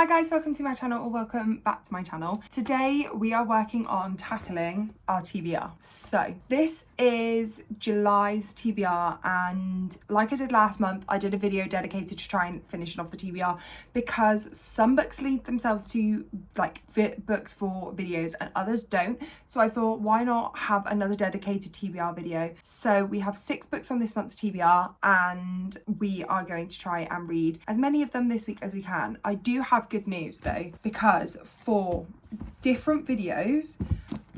Hi guys, welcome to my channel or welcome back to my channel. Today we are working on tackling our TBR. So this is July's TBR, and like I did last month, I did a video dedicated to try and finish off the TBR because some books lead themselves to like fit books for videos and others don't. So I thought, why not have another dedicated TBR video? So we have 6 books on this month's TBR and we are going to try and read as many of them this week as we can. I do have good news though, because for different videos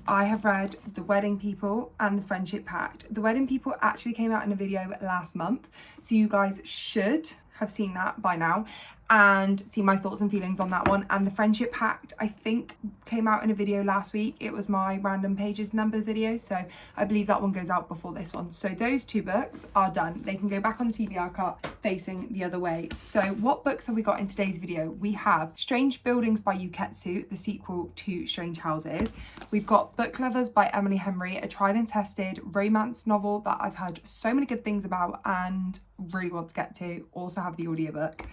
I have read The Wedding People and The Friendship Pact. The Wedding People actually came out in a video last month, so you guys should have seen that by now and see my thoughts and feelings on that one. And The Friendship Pact, I think, came out in a video last week. It was my random pages number video, so I believe that one goes out before this one. So those 2 books are done. They can go back on the TBR cart facing the other way. So what books have we got in today's video? We have Strange Buildings by Yuketsu, the sequel to Strange Houses. We've got Book Lovers by Emily Henry, a tried and tested romance novel that I've heard so many good things about and really want to get to. Also have the audiobook.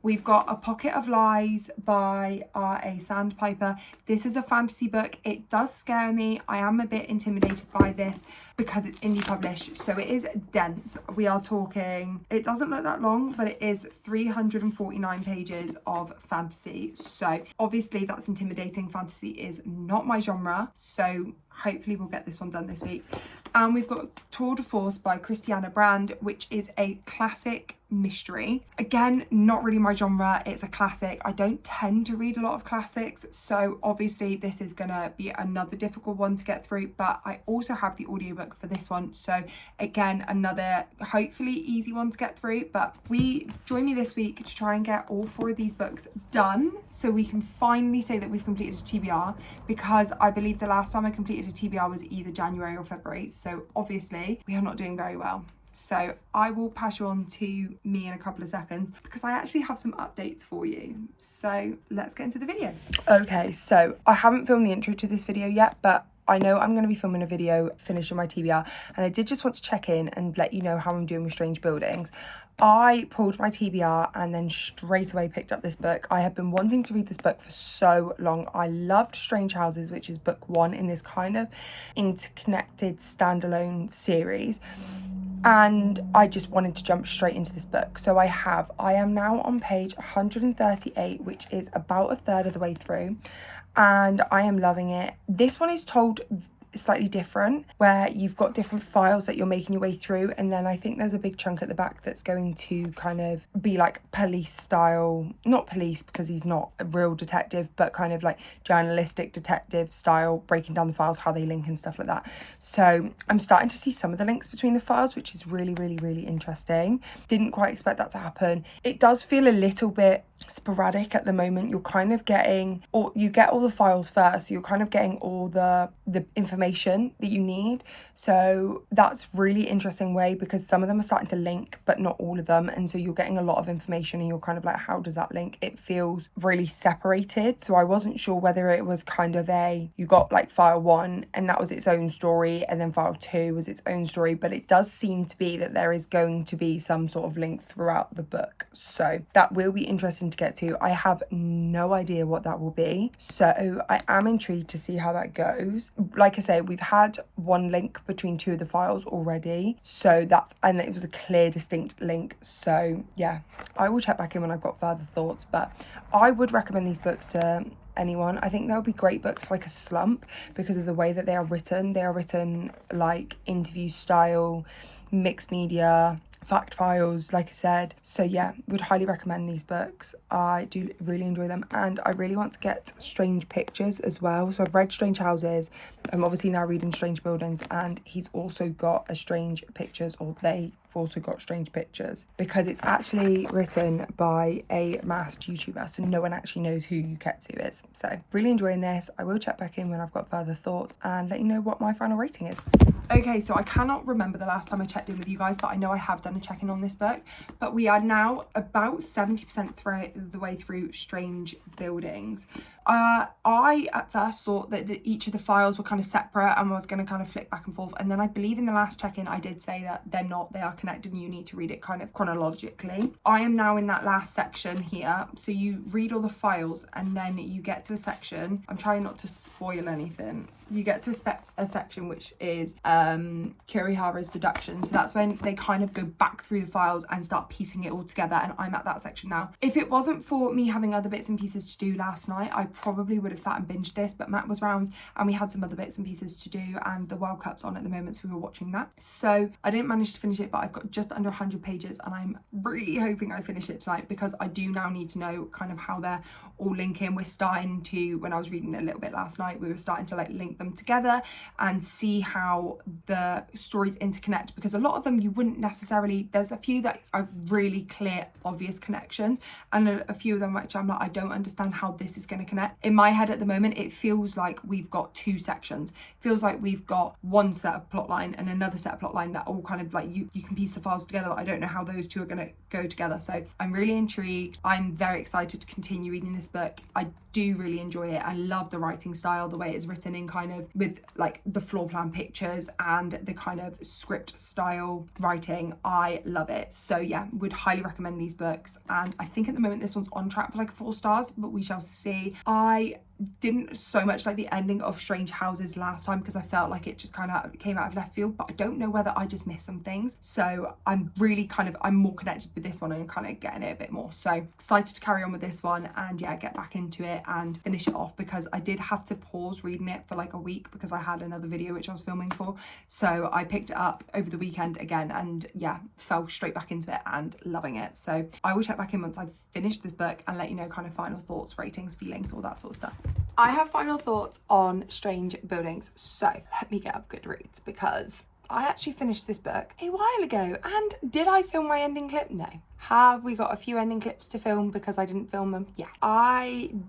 We've got A Pocket of Lies by R.A. Sandpiper. This is a fantasy book. It does scare me. I am a bit intimidated by this because it's indie published, so it is dense. We are talking, it doesn't look that long, but it is 349 pages of fantasy. So obviously that's intimidating. Fantasy is not my genre, so hopefully we'll get this one done this week. And we've got Tour de Force by Christiana Brand, which is a classic mystery. Again, not really my genre. It's a classic. I don't tend to read a lot of classics, so obviously this is gonna be another difficult one to get through, but I also have the audiobook for this one, so again, another hopefully easy one to get through. But join me this week to try and get all 4 of these books done so we can finally say that we've completed a TBR, because I believe the last time I completed a TBR was either January or February, so obviously we are not doing very well. So I will pass you on to me in a couple of seconds because I actually have some updates for you. So let's get into the video. Okay, so I haven't filmed the intro to this video yet, but I know I'm going to be filming a video finishing my TBR, and I did just want to check in and let you know how I'm doing with Strange Buildings. I pulled my TBR and then straight away picked up this book. I have been wanting to read this book for so long. I loved Strange Houses, which is book 1 in this kind of interconnected standalone series, and I just wanted to jump straight into this book. So I am now on page 138, which is about a third of the way through, and I am loving it. This one is told slightly different, where you've got different files that you're making your way through, and then I think there's a big chunk at the back that's going to kind of be like police style, not police because he's not a real detective, but kind of like journalistic detective style, breaking down the files, how they link and stuff like that. So I'm starting to see some of the links between the files, which is really interesting. Didn't quite expect that to happen. It does feel a little bit sporadic at the moment. You're kind of getting, or you get all the files first, so you're kind of getting all the information that you need. So that's really interesting way, because some of them are starting to link but not all of them, and so you're getting a lot of information and you're kind of like, how does that link? It feels really separated, so I wasn't sure whether it was kind of you got like file 1 and that was its own story, and then file 2 was its own story, but it does seem to be that there is going to be some sort of link throughout the book, so that will be interesting to get to. I have no idea what that will be, so I am intrigued to see how that goes. Like I say, we've had one link between 2 of the files already, so and it was a clear distinct link. So yeah, I will check back in when I've got further thoughts, but I would recommend these books to anyone. I think they'll be great books for like a slump because of the way that they are written. They are written like interview style, mixed media, fact files, like I said. So yeah, would highly recommend these books. I do really enjoy them, and I really want to get Strange Pictures as well. So I've read Strange Houses, I'm obviously now reading Strange Buildings, and he's also got a Strange Pictures, or they've also got Strange Pictures, because it's actually written by a masked YouTuber, so no one actually knows who Yuketsu is. So really enjoying this. I will check back in when I've got further thoughts and let you know what my final rating is. Okay, so I cannot remember the last time I checked in with you guys, but I know I have done a check-in on this book. But we are now about 70% through the way through Strange Buildings. I at first thought that each of the files were kind of separate and was going to kind of flip back and forth, and then I believe in the last check-in I did say that they're not, they are connected and you need to read it kind of chronologically. I am now in that last section here. So you read all the files and then you get to a section. I'm trying not to spoil anything. You get to a section which is Kurihara's deduction. So that's when they kind of go back through the files and start piecing it all together, and I'm at that section now. If it wasn't for me having other bits and pieces to do last night, I probably would have sat and binged this, but Matt was round and we had some other bits and pieces to do, and the World Cup's on at the moment, so we were watching that. So I didn't manage to finish it, but I've got just under 100 pages and I'm really hoping I finish it tonight, because I do now need to know kind of how they're all linking. We're starting to, when I was reading it a little bit last night, we were starting to like link them together and see how the stories interconnect, because a lot of them you wouldn't necessarily, there's a few that are really clear, obvious connections, and a few of them which I'm like, I don't understand how this is going to connect. In my head at the moment, it feels like we've got two sections. It feels like we've got one set of plotline and another set of plotline that all kind of like, you can piece the files together, but I don't know how those two are going to go together. So I'm really intrigued. I'm very excited to continue reading this book. I do really enjoy it. I love the writing style, the way it's written in kind of with like the floor plan pictures and the kind of script style writing. I love it. So yeah, would highly recommend these books. And I think at the moment this one's on track for like 4 stars, but we shall see. I didn't so much like the ending of Strange Houses last time because I felt like it just kind of came out of left field, but I don't know whether I just missed some things. So I'm really I'm more connected with this one and kind of getting it a bit more. So excited to carry on with this one and yeah, get back into it and finish it off, because I did have to pause reading it for like a week because I had another video which I was filming for. So I picked it up over the weekend again and yeah, fell straight back into it and loving it. So I will check back in once I've finished this book and let you know kind of final thoughts, ratings, feelings, all that sort of stuff. I have final thoughts on Strange Buildings. So let me get up Goodreads, because I actually finished this book a while ago. And did I film my ending clip? No. Have we got a few ending clips to film because I didn't film them? Yeah.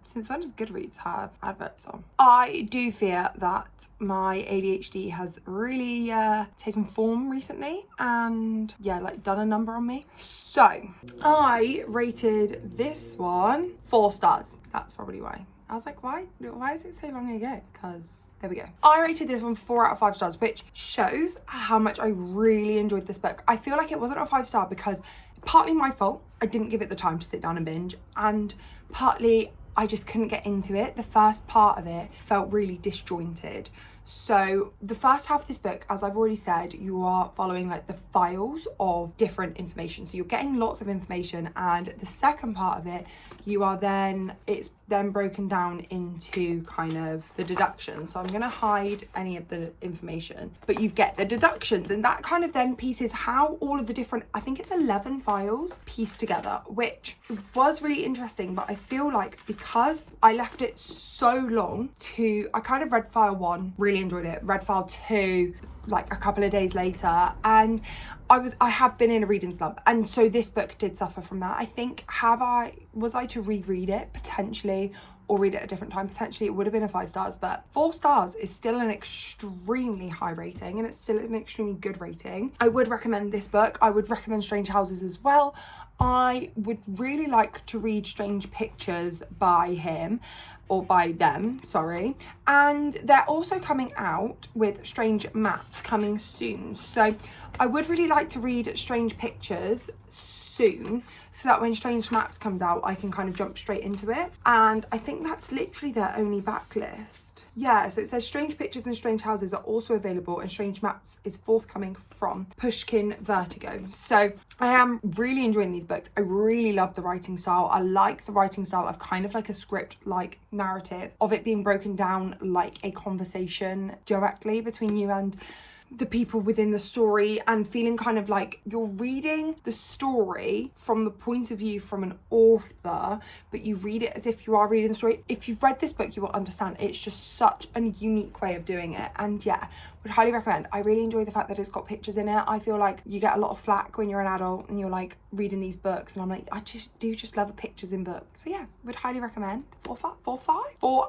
Since when does Goodreads have adverts on? I do fear that my ADHD has really taken form recently and yeah, like done a number on me. So I rated this one 4 stars. That's probably why. I was like, why is it so long ago? Because there we go. I rated this one 4 out of 5 stars, which shows how much I really enjoyed this book. I feel like it wasn't a 5-star because partly my fault, I didn't give it the time to sit down and binge, and partly I just couldn't get into it. The first part of it felt really disjointed. So the first half of this book, as I've already said, you are following like the files of different information. So you're getting lots of information, and the second part of it, it's then broken down into kind of the deductions. So I'm going to hide any of the information, but you get the deductions, and that kind of then pieces how all of the different, I think it's 11 files pieced together, which was really interesting. But I feel like because I left it so long I kind of read file 1, really enjoyed it, read file 2 like a couple of days later, and I have been in a reading slump, and so this book did suffer from that. I think was I to reread it potentially or read it at a different time, potentially it would have been a 5 stars, but 4 stars is still an extremely high rating, and it's still an extremely good rating. I would recommend this book. I would recommend Strange Houses as well. I would really like to read Strange Pictures by him, or by them, sorry. And they're also coming out with Strange Maps coming soon. So I would really like to read Strange Pictures soon, so that when Strange Maps comes out, I can kind of jump straight into it. And I think that's literally their only backlist. Yeah, so it says Strange Pictures and Strange Houses are also available, and Strange Maps is forthcoming from Pushkin Vertigo. So I am really enjoying these books. I really love the writing style. I like the writing style of kind of like a script-like narrative, of it being broken down like a conversation directly between you and the people within the story, and feeling kind of like you're reading the story from the point of view from an author, but you read it as if you are reading the story. If you've read this book, you will understand it's just such a unique way of doing it, and yeah, would highly recommend. I really enjoy the fact that it's got pictures in it. I feel like you get a lot of flack when you're an adult and you're like reading these books, and I'm like, I just love pictures in books. So yeah, would highly recommend. 4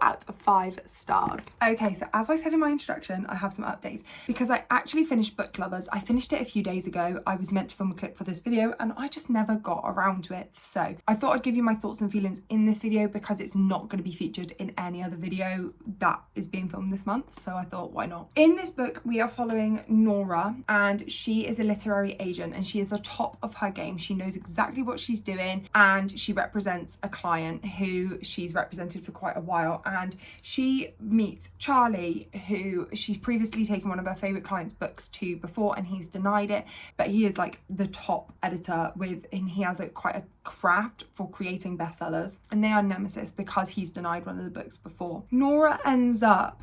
out of 5 stars. Okay, so as I said in my introduction, I have some updates because I actually finished Book Lovers. I finished it a few days ago. I was meant to film a clip for this video and I just never got around to it. So I thought I'd give you my thoughts and feelings in this video because it's not going to be featured in any other video that is being filmed this month. So I thought, why not? In this book, we are following Nora, and she is a literary agent and she is the top of her game. She knows exactly what she's doing and she represents a client who she's represented for quite a while. And she meets Charlie, who she's previously taken one of her favourite clients' books to before, and he's denied it, but he is like the top editor and he has quite a craft for creating bestsellers, and they are nemesis because he's denied one of the books before. Nora ends up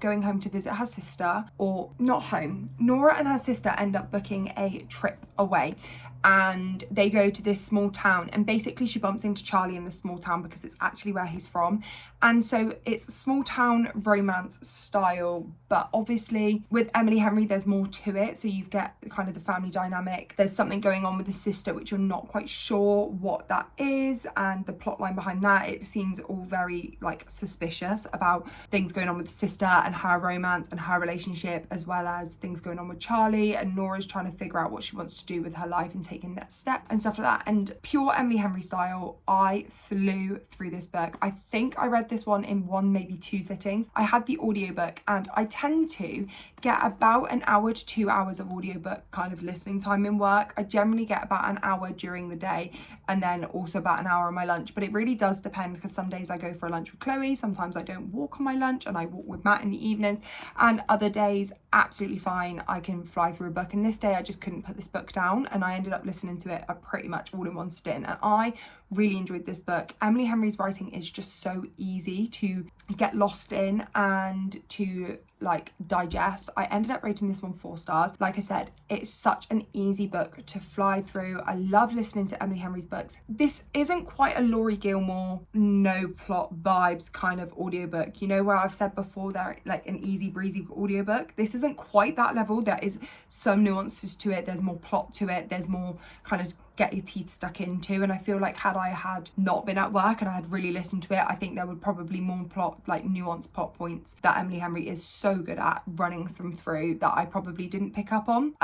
going home to visit her sister, or not home. Nora and her sister end up booking a trip away, and they go to this small town, and basically she bumps into Charlie in this small town because it's actually where he's from. And so it's small town romance style, but obviously with Emily Henry there's more to it. So you get kind of the family dynamic. There's something going on with the sister which you're not quite sure what that is, and the plot line behind that, it seems all very like suspicious about things going on with the sister and her romance and her relationship, as well as things going on with Charlie, and Nora's trying to figure out what she wants to do with her life and taking next step and stuff like that. And pure Emily Henry style, I flew through this book. I think I read this one in one, maybe 2 sittings. I had the audiobook, and I tend to get about an hour to 2 hours of audiobook kind of listening time in work. I generally get about an hour during the day and then also about an hour on my lunch, but it really does depend because some days I go for a lunch with Chloe, sometimes I don't walk on my lunch and I walk with Matt in the evenings, and other days absolutely fine, I can fly through a book. And this day I just couldn't put this book down, and I ended up listening to it pretty much all in one stint, and I really enjoyed this book. Emily Henry's writing is just so easy to get lost in and to like digest. I ended up rating this one 4 stars. Like I said, it's such an easy book to fly through. I love listening to Emily Henry's books. This isn't quite a Laurie Gilmore no plot vibes kind of audiobook, you know, where I've said before they're like an easy breezy audiobook. This isn't quite that level. There is some nuances to it, there's more plot to it, there's more kind of get your teeth stuck into, and I feel like had I had not been at work and I had really listened to it, I think there would probably more plot, like nuanced plot points that Emily Henry is so good at running them through that I probably didn't pick up on.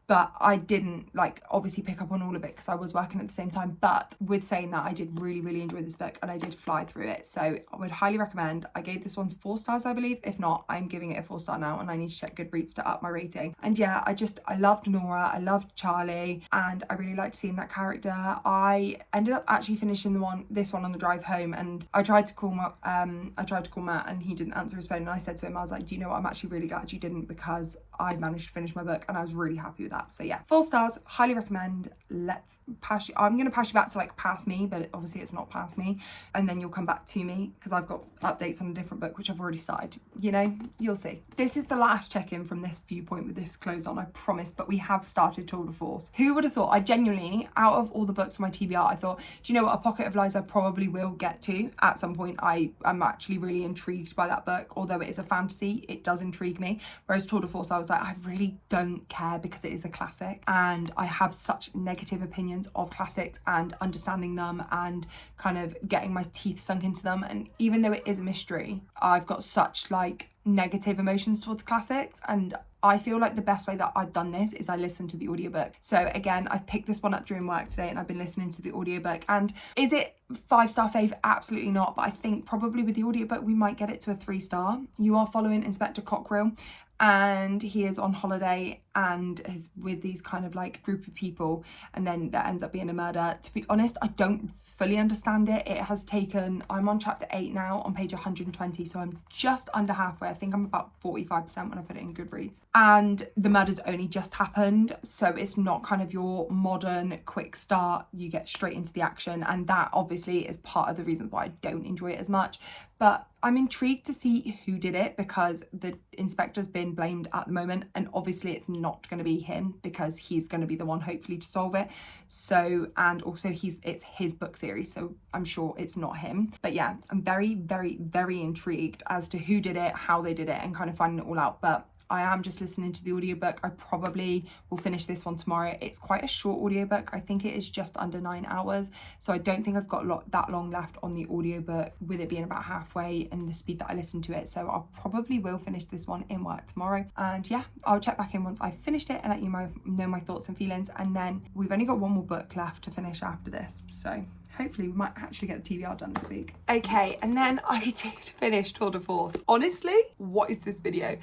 But I didn't like obviously pick up on all of it because I was working at the same time. But with saying that, I did really enjoy this book and I did fly through it, so I would highly recommend. I gave this one 4 stars, I believe. If not, I'm giving it a 4 star now, and I need to check Goodreads to up my rating. And yeah, I loved Nora, I loved Charlie, and I really liked seeing that character. I ended up actually finishing this one on the drive home, and I tried to call Matt and he didn't answer his phone, and I said to him, I was like, do you know what, I'm actually really glad you didn't, because I managed to finish my book and I was really happy with that. So yeah, 4 stars, highly recommend. Let's pass you, I'm gonna pass you back to like pass me, but obviously it's not pass me, and then you'll come back to me because I've got updates on a different book which I've already started, you know, you'll see. This is the last check-in from this viewpoint with this clothes on, I promise, but we have started Tour de Force. Who would have thought? I genuinely, out of all the books on my TBR, I thought, do you know what, A Pocket of Lies I probably will get to at some point. I'm actually really intrigued by that book, although it is a fantasy, it does intrigue me. Whereas Tour de Force, I was like, I really don't care because it is a classic, and I have such negative opinions of classics and understanding them and kind of getting my teeth sunk into them. And even though it is a mystery, I've got such like negative emotions towards classics, and I feel like the best way that I've done this is I listen to the audiobook. So again, I've picked this one up during work today and I've been listening to the audiobook. And is it 5-star fave? Absolutely not, but I think probably with the audiobook we might get it to a 3-star. You are following Inspector Cockrell, and he is on holiday and is with these kind of like group of people, and then there ends up being a murder. To be honest, I don't fully understand it. It has taken, I'm on chapter 8 now on page 120, so I'm just under halfway. I think I'm about 45% when I put it in Goodreads, and the murder's only just happened, so it's not kind of your modern quick start, you get straight into the action, and that obviously is part of the reason why I don't enjoy it as much. But I'm intrigued to see who did it, because the inspector's been blamed at the moment, and obviously it's not going to be him because he's going to be the one hopefully to solve it. So, and also it's his book series, so I'm sure it's not him. But yeah, I'm very intrigued as to who did it, how they did it, and kind of finding it all out. But I am just listening to the audiobook. I probably will finish this one tomorrow. It's quite a short audiobook. I think it is just under 9 hours. So I don't think I've got that long left on the audiobook, with it being about halfway and the speed that I listen to it. So I'll probably will finish this one in work tomorrow. And yeah, I'll check back in once I've finished it and let you know my thoughts and feelings. And then we've only got one more book left to finish after this. So hopefully we might actually get the TBR done this week. Okay, and then I did finish Tour de Force. Honestly, what is this video?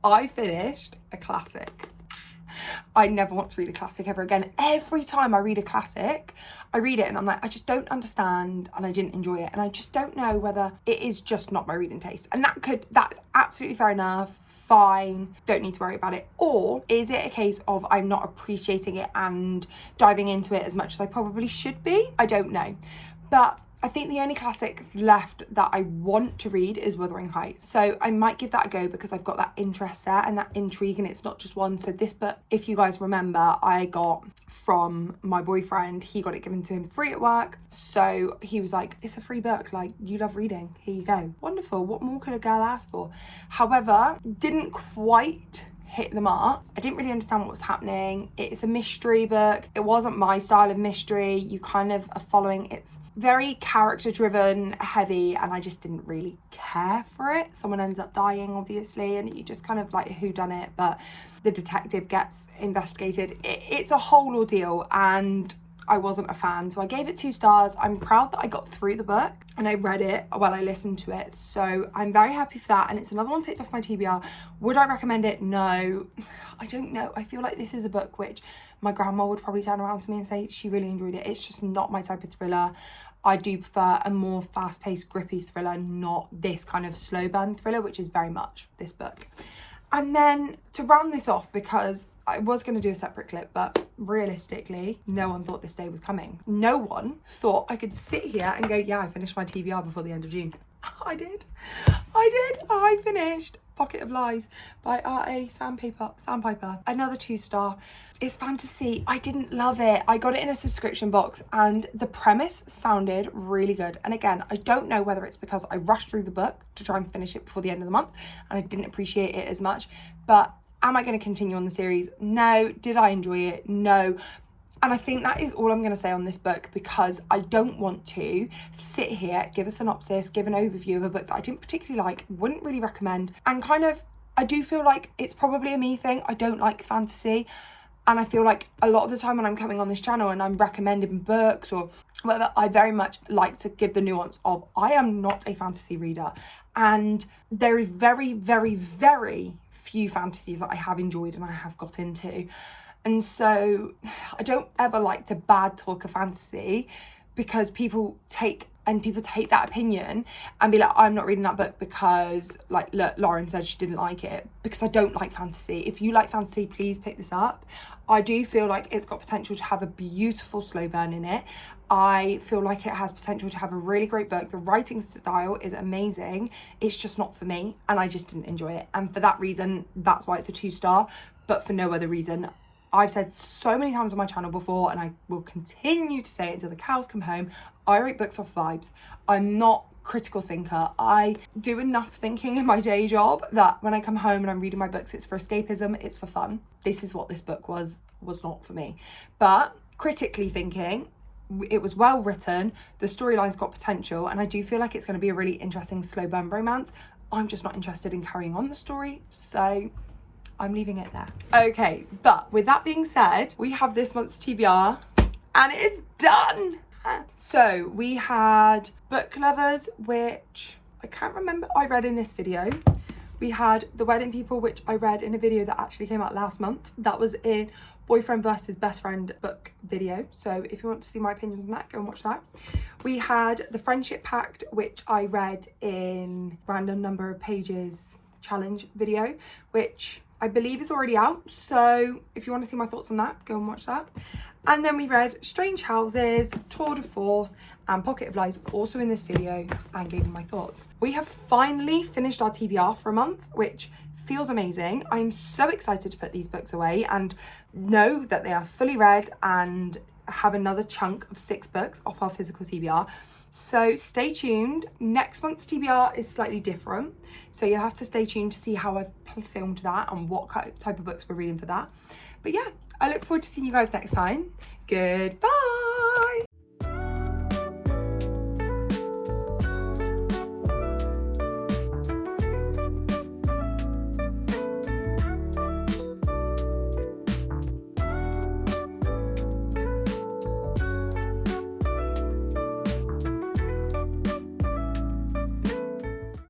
I finished a classic. I never want to read a classic ever again. Every time I read a classic, I read it and I'm like, I just don't understand and I didn't enjoy it. And I just don't know whether it is just not my reading taste. And that's absolutely fair enough, fine, don't need to worry about it. Or is it a case of I'm not appreciating it and diving into it as much as I probably should be? I don't know. But I think the only classic left that I want to read is Wuthering Heights. So I might give that a go because I've got that interest there and that intrigue, and it's not just one. So this book, if you guys remember, I got from my boyfriend. He got it given to him free at work. So he was like, it's a free book. Like, you love reading. Here you go. Wonderful. What more could a girl ask for? However, didn't quite hit the mark. I didn't really understand what was happening. It's a mystery book. It wasn't my style of mystery. You kind of are following, it's very character driven, heavy, and I just didn't really care for it. Someone ends up dying, obviously, and you just kind of like, who done it? But the detective gets investigated. It's a whole ordeal, and I wasn't a fan, so I gave it 2 stars. I'm proud that I got through the book and I read it while I listened to it, so I'm very happy for that, and it's another one ticked off my TBR. Would I recommend it? No. I don't know. I feel like this is a book which my grandma would probably turn around to me and say she really enjoyed it. It's just not my type of thriller. I do prefer a more fast-paced, grippy thriller, not this kind of slow burn thriller, which is very much this book. And then to round this off, because I was going to do a separate clip, but realistically, no one thought this day was coming. No one thought I could sit here and go, yeah, I finished my TBR before the end of June. I did. I finished Pocket of Lies by R.A. Sandpiper. Another 2-star. It's fantasy. I didn't love it. I got it in a subscription box and the premise sounded really good. And again, I don't know whether it's because I rushed through the book to try and finish it before the end of the month and I didn't appreciate it as much. But am I going to continue on the series? No. Did I enjoy it? No. And I think that is all I'm going to say on this book, because I don't want to sit here, give a synopsis, give an overview of a book that I didn't particularly like, wouldn't really recommend. And kind of, I do feel like it's probably a me thing. I don't like fantasy. And I feel like a lot of the time when I'm coming on this channel and I'm recommending books or whatever, I very much like to give the nuance of I am not a fantasy reader. And there is very, very, very few fantasies that I have enjoyed and I have got into. And so I don't ever like to bad talk a fantasy, because people take that opinion and be like, I'm not reading that book because, like, look, Lauren said she didn't like it, because I don't like fantasy. If you like fantasy, please pick this up. I do feel like it's got potential to have a beautiful slow burn in it. I feel like it has potential to have a really great book. The writing style is amazing. It's just not for me, and I just didn't enjoy it. And for that reason, that's why it's a 2-star, but for no other reason. I've said so many times on my channel before, and I will continue to say it until the cows come home, I write books off vibes. I'm not a critical thinker. I do enough thinking in my day job that when I come home and I'm reading my books, it's for escapism, it's for fun. This is what this book was not for me. But critically thinking, it was well written, the storyline's got potential, and I do feel like it's going to be a really interesting slow burn romance. I'm just not interested in carrying on the story, so I'm leaving it there. Okay, but with that being said, we have this month's TBR and it is done. So we had Book Lovers, which I can't remember I read in this video. We had The Wedding People, which I read in a video that actually came out last month. That was in Boyfriend versus Best Friend book video. So if you want to see my opinions on that, go and watch that. We had The Friendship Pact, which I read in random number of pages challenge video, which I believe is already out. So if you want to see my thoughts on that, go and watch that. And then we read Strange Houses, Tour de Force, and Pocket of Lies, also in this video, and gave them my thoughts. We have finally finished our TBR for a month, which feels amazing. I'm so excited to put these books away and know that they are fully read and have another chunk of 6 books off our physical TBR. So stay tuned. Next month's TBR is slightly different, so you'll have to stay tuned to see how I've filmed that and what type of books we're reading for that. But yeah, I look forward to seeing you guys next time. Goodbye.